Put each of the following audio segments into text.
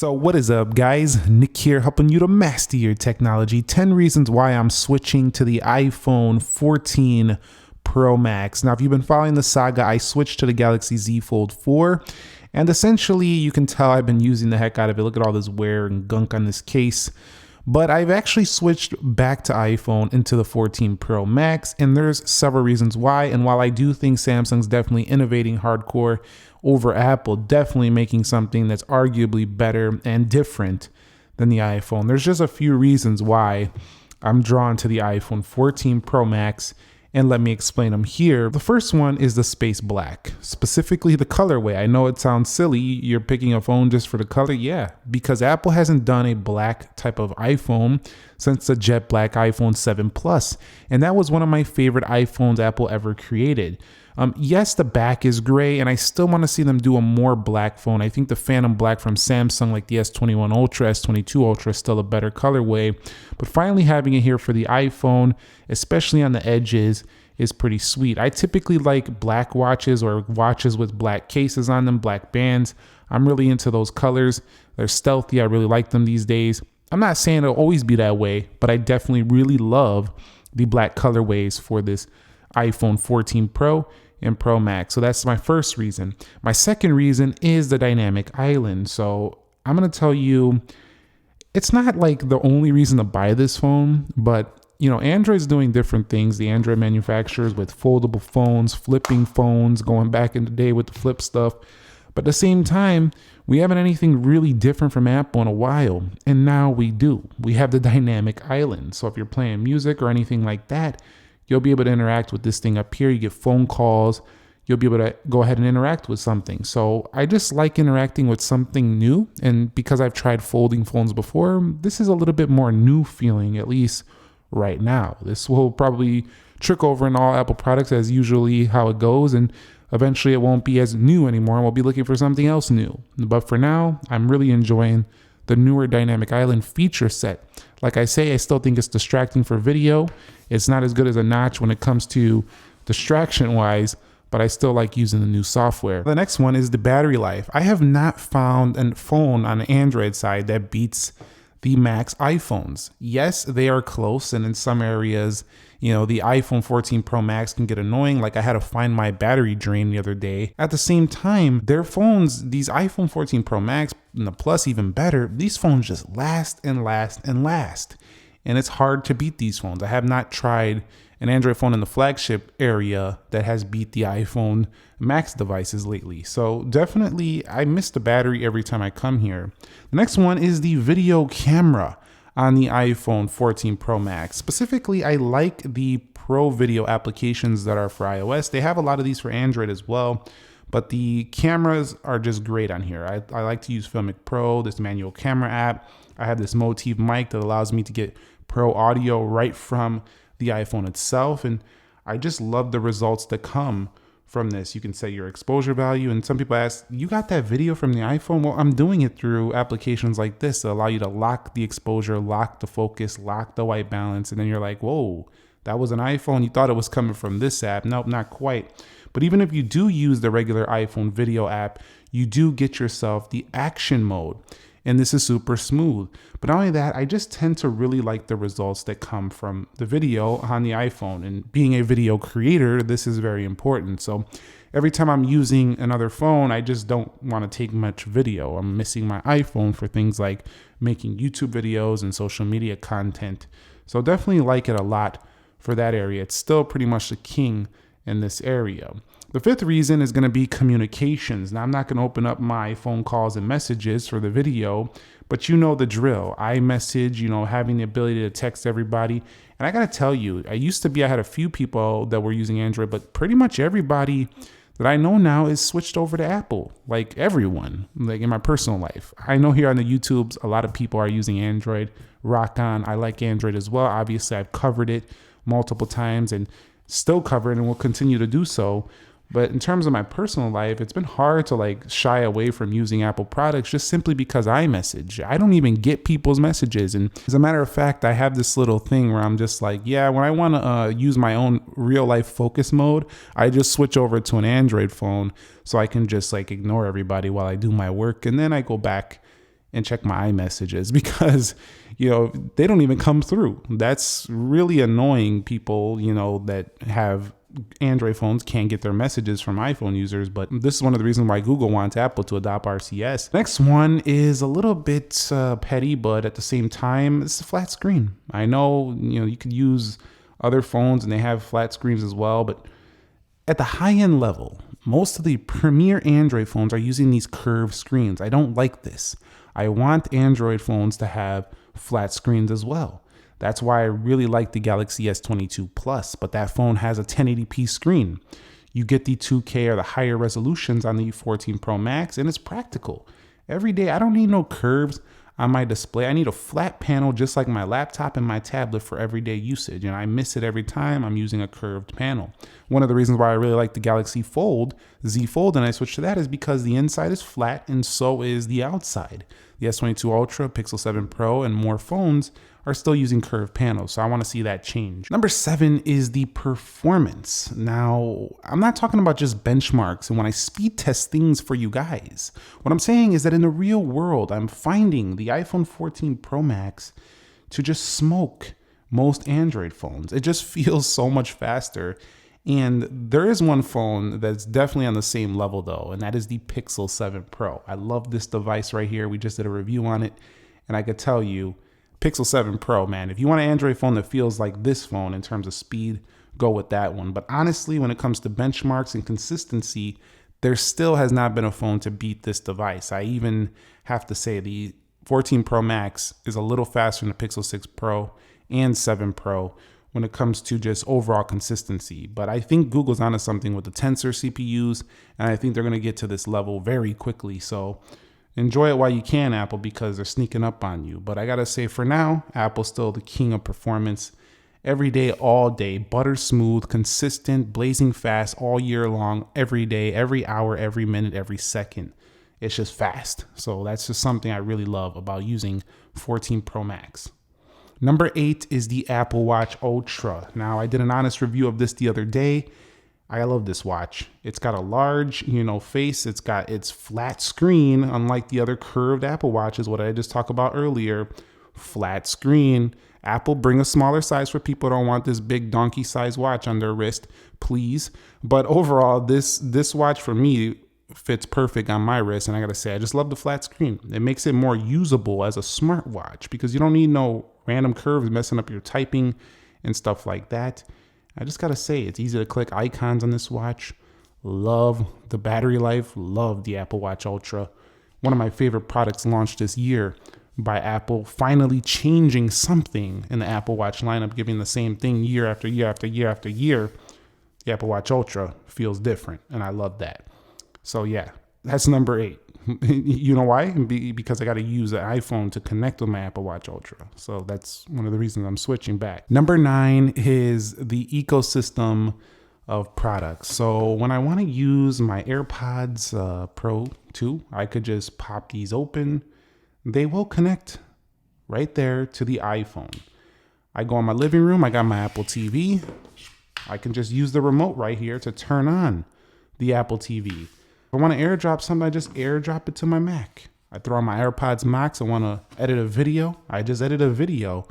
So what is up, guys? Nick here, helping you to master your technology. 10 reasons why I'm switching to the iPhone 14 Pro Max. Now, if you've been following the saga, I switched to the Galaxy Z Fold 4, and essentially you can tell I've been using the heck out of it. Look at all this wear and gunk on this case. But I've actually switched back to iPhone into the 14 Pro Max, and there's several reasons why. And while I do think Samsung's definitely innovating hardcore over Apple, definitely making something that's arguably better and different than the iPhone, there's just a few reasons why I'm drawn to the iPhone 14 Pro Max, and let me explain them here. The first one is the space black, specifically the colorway. I know it sounds silly, you're picking a phone just for the color. Yeah, because Apple hasn't done a black type of iPhone since the jet black iPhone 7 Plus, and that was one of my favorite iPhones Apple ever created. Yes, the back is gray, and I still want to see them do a more black phone. I think the Phantom Black from Samsung, like the S21 Ultra, S22 Ultra, is still a better colorway. But finally having it here for the iPhone, especially on the edges, is pretty sweet. I typically like black watches or watches with black cases on them, black bands. I'm really into those colors. They're stealthy. I really like them these days. I'm not saying it'll always be that way, but I definitely really love the black colorways for this iPhone 14 Pro and Pro Max. So that's my first reason. My second reason is the dynamic island. So I'm going to tell you, it's not like the only reason to buy this phone, but Android's doing different things. The Android manufacturers with foldable phones, flipping phones, going back in the day with the flip stuff. But at the same time, we haven't anything really different from Apple in a while. And now we do. We have the dynamic island. So if you're playing music or anything like that, you'll be able to interact with this thing up here. You get phone calls. You'll be able to go ahead and interact with something. So I just like interacting with something new. And because I've tried folding phones before, this is a little bit more new feeling, at least right now. This will probably trick over in all Apple products as usually how it goes. And eventually it won't be as new anymore. We'll be looking for something else new. But for now, I'm really enjoying the newer Dynamic Island feature set. Like I say, I still think it's distracting for video. It's not as good as a notch when it comes to distraction wise, but I still like using the new software. The next one is the battery life. I have not found a phone on the Android side that beats the Max iPhones. Yes, they are close, and in some areas, the iPhone 14 Pro Max can get annoying. Like I had to find my battery drain the other day. At the same time, their phones, these iPhone 14 Pro Max and the Plus even better, these phones just last and last and last. And it's hard to beat these phones. I have not tried an Android phone in the flagship area that has beat the iPhone Max devices lately. So definitely, I miss the battery every time I come here. The next one is the video camera on the iPhone 14 Pro Max. Specifically, I like the Pro Video applications that are for iOS. They have a lot of these for Android as well, but the cameras are just great on here. I like to use Filmic Pro, this manual camera app. I have this Motif mic that allows me to get pro audio right from the iPhone itself, and I just love the results that come from this. You can set your exposure value, and some people ask, you got that video from the iPhone? Well, I'm doing it through applications like this that allow you to lock the exposure, lock the focus, lock the white balance, and then you're like, whoa, that was an iPhone? You thought it was coming from this app. Nope, not quite. But even if you do use the regular iPhone video app, you do get yourself the action mode, and this is super smooth. But not only that, I just tend to really like the results that come from the video on the iPhone. And being a video creator, this is very important. So every time I'm using another phone, I just don't want to take much video. I'm missing my iPhone for things like making YouTube videos and social media content. So definitely like it a lot for that area. It's still pretty much the king in this area. The fifth reason is going to be communications. Now, I'm not going to open up my phone calls and messages for the video, but you know the drill. iMessage, having the ability to text everybody. And I got to tell you, I had a few people that were using Android, but pretty much everybody that I know now is switched over to Apple. Like everyone, like in my personal life. I know here on the YouTubes, a lot of people are using Android. Rock on. I like Android as well. Obviously, I've covered it multiple times and still cover it and will continue to do so. But in terms of my personal life, it's been hard to shy away from using Apple products just simply because iMessage. I don't even get people's messages. And as a matter of fact, I have this little thing where I'm just like, yeah, when I want to use my own real life focus mode, I just switch over to an Android phone so I can just ignore everybody while I do my work. And then I go back and check my iMessages because, they don't even come through. That's really annoying. People, that have Android phones can't get their messages from iPhone users, but this is one of the reasons why Google wants Apple to adopt RCS. Next one is a little bit petty, but at the same time, it's a flat screen. I know, you could use other phones and they have flat screens as well, but at the high-end level, most of the premier Android phones are using these curved screens. I don't like this. I want Android phones to have flat screens as well. That's why I really like the Galaxy S22 Plus, but that phone has a 1080p screen. You get the 2K or the higher resolutions on the 14 Pro Max, and it's practical. Every day, I don't need no curves on my display. I need a flat panel just like my laptop and my tablet for everyday usage, and I miss it every time I'm using a curved panel. One of the reasons why I really like the Galaxy Z Fold, and I switched to that is because the inside is flat and so is the outside. The S22 Ultra, Pixel 7 Pro, and more phones are still using curved panels, so I want to see that change. Number 7 is the performance. Now, I'm not talking about just benchmarks and when I speed test things for you guys. What I'm saying is that in the real world, I'm finding the iPhone 14 Pro Max to just smoke most Android phones. It just feels so much faster. And there is one phone that's definitely on the same level though, and that is the Pixel 7 Pro. I love this device right here. We just did a review on it, and I could tell you, Pixel 7 Pro, man, if you want an Android phone that feels like this phone in terms of speed, go with that one. But honestly, when it comes to benchmarks and consistency, there still has not been a phone to beat this device. I even have to say the 14 Pro Max is a little faster than the Pixel 6 Pro and 7 Pro when it comes to just overall consistency. But I think Google's onto something with the Tensor CPUs, and I think they're going to get to this level very quickly. So enjoy it while you can, Apple, because they're sneaking up on you. But I gotta say, for now, Apple's still the king of performance. Every day, all day, butter smooth, consistent, blazing fast all year long, every day, every hour, every minute, every second. It's just fast. So that's just something I really love about using 14 Pro Max. Number 8 is the Apple Watch Ultra. Now, I did an honest review of this the other day. I love this watch. It's got a large, face. It's got its flat screen, unlike the other curved Apple Watches, what I just talked about earlier. Flat screen. Apple, bring a smaller size for people who don't want this big donkey size watch on their wrist, please. But overall, this watch for me fits perfect on my wrist, and I gotta say, I just love the flat screen. It makes it more usable as a smartwatch because you don't need no random curves messing up your typing and stuff like that. I just gotta say, it's easy to click icons on this watch. Love the battery life, love the Apple Watch Ultra. One of my favorite products launched this year by Apple, finally changing something in the Apple Watch lineup, giving the same thing year after year after year after year. The Apple Watch Ultra feels different, and I love that. So yeah, that's number 8. You know why? Because I got to use an iPhone to connect with my Apple Watch Ultra. So that's one of the reasons I'm switching back. Number 9 is the ecosystem of products. So when I want to use my AirPods Pro 2, I could just pop these open. They will connect right there to the iPhone. I go in my living room. I got my Apple TV. I can just use the remote right here to turn on the Apple TV. If I want to airdrop something, I just airdrop it to my Mac. I throw on my AirPods Max. I want to edit a video. I just edit a video.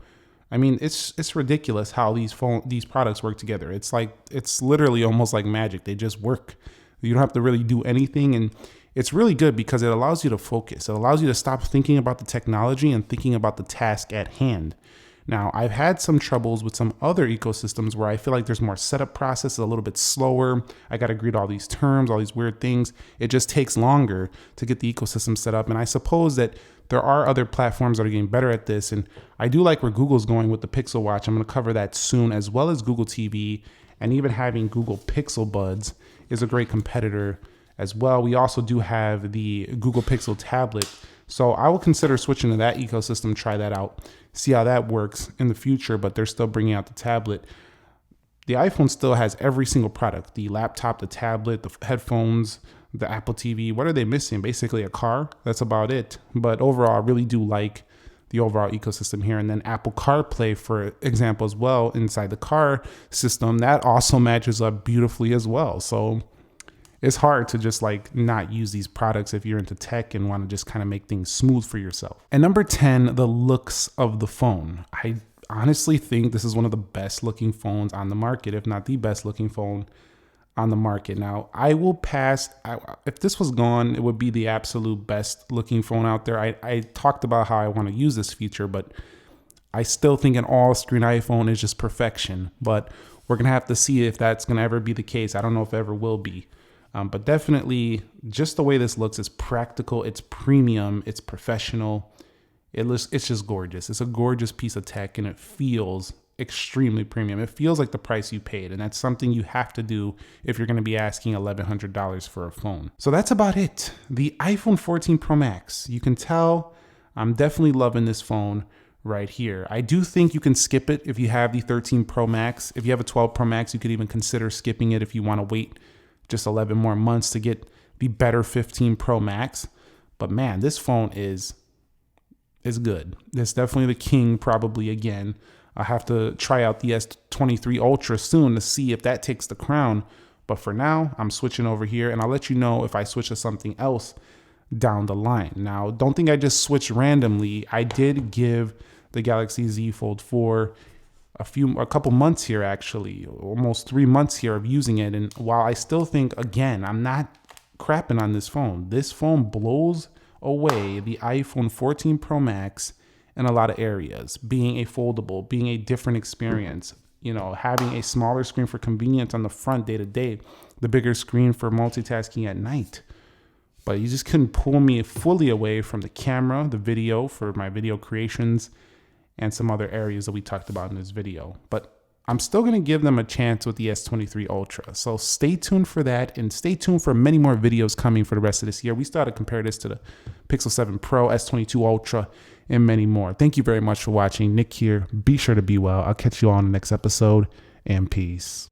I mean, it's ridiculous how these products work together. It's literally almost like magic. They just work. You don't have to really do anything, and it's really good because it allows you to focus. It allows you to stop thinking about the technology and thinking about the task at hand. Now, I've had some troubles with some other ecosystems where I feel like there's more setup process, a little bit slower. I got to greet all these terms, all these weird things. It just takes longer to get the ecosystem set up. And I suppose that there are other platforms that are getting better at this. And I do like where Google's going with the Pixel Watch. I'm going to cover that soon, as well as Google TV, and even having Google Pixel Buds is a great competitor as well. We also do have the Google Pixel tablet. So I will consider switching to that ecosystem, try that out, see how that works in the future, but they're still bringing out the tablet. The iPhone still has every single product, the laptop, the tablet, the headphones, the Apple TV. What are they missing? Basically a car. That's about it. But overall, I really do like the overall ecosystem here. And then Apple CarPlay, for example, as well, inside the car system, that also matches up beautifully as well. So it's hard to just like not use these products if you're into tech and want to just kind of make things smooth for yourself. And number 10, the looks of the phone. I honestly think this is one of the best looking phones on the market, if not the best looking phone on the market. Now, I will pass. If this was gone, it would be the absolute best looking phone out there. I talked about how I want to use this feature, but I still think an all-screen iPhone is just perfection. But we're going to have to see if that's going to ever be the case. I don't know if it ever will be. But definitely, just the way this looks is practical. It's premium. It's professional. It's just gorgeous. It's a gorgeous piece of tech, and it feels extremely premium. It feels like the price you paid, and that's something you have to do if you're going to be asking $1,100 for a phone. So that's about it. The iPhone 14 Pro Max. You can tell I'm definitely loving this phone right here. I do think you can skip it if you have the 13 Pro Max. If you have a 12 Pro Max, you could even consider skipping it if you want to wait just 11 more months to get the better 15 Pro Max. But man, this phone is good. It's definitely the king probably again. I have to try out the S23 Ultra soon to see if that takes the crown. But for now, I'm switching over here, and I'll let you know if I switch to something else down the line. Now, don't think I just switched randomly. I did give the Galaxy Z Fold 4 a couple months here, actually, almost 3 months here of using it. And while I still think, again, I'm not crapping on this phone blows away the iPhone 14 Pro Max in a lot of areas. Being a foldable, being a different experience, having a smaller screen for convenience on the front day to day, the bigger screen for multitasking at night. But you just couldn't pull me fully away from the camera, the video for my video creations, and some other areas that we talked about in this video. But I'm still going to give them a chance with the S23 Ultra. So stay tuned for that, and stay tuned for many more videos coming for the rest of this year. We still to compare this to the Pixel 7 Pro, S22 Ultra, and many more. Thank you very much for watching. Nick here. Be sure to be well. I'll catch you all in the next episode, and peace.